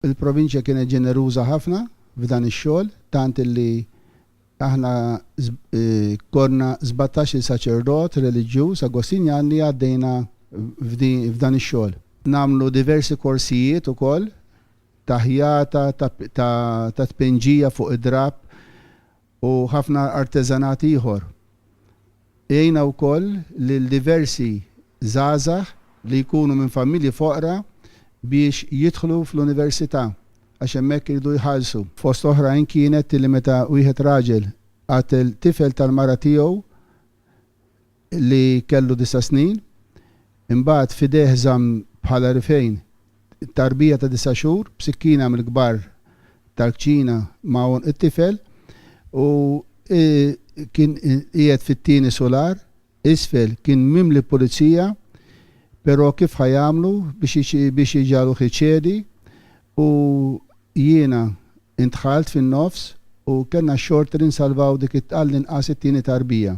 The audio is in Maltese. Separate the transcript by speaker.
Speaker 1: il-provinċja kienet ġeneruża ħafna f'dan ix-xogħol, tant li aħna korna 17 saċerdot reliġjuż Agostinjani għaddejna f'dan ix-xogħol. Namlu diversi korsijiet ukoll ta' ħjata, ta' tpenġija fuq id-drab u ħafna arteżanat ieħor. Ejna wkoll lil diversi żgħażagħ li jkunu minn familji foqra biex jidħlu fl-università għax hemmhekk iridu jħallsu. Fost oħrajn kienet li meta wieħed raġel għat il-tifel tal-mara tiegħu li kellu 9 snin, imbagħad fideh żamm bħala rifejn tarbija ta' 9 xhur b'sikkina mill-kbar tal-kċina ma' it-tifel u kien qiegħed fit-tieni solar, isfel kien mimli pulizija, però kif ħajamlu biex jiġalu ħiċedi u jiena intħalt fin-nofs u kellna xorter insalvaw dik it-tqal inqas it-tieni tarbija.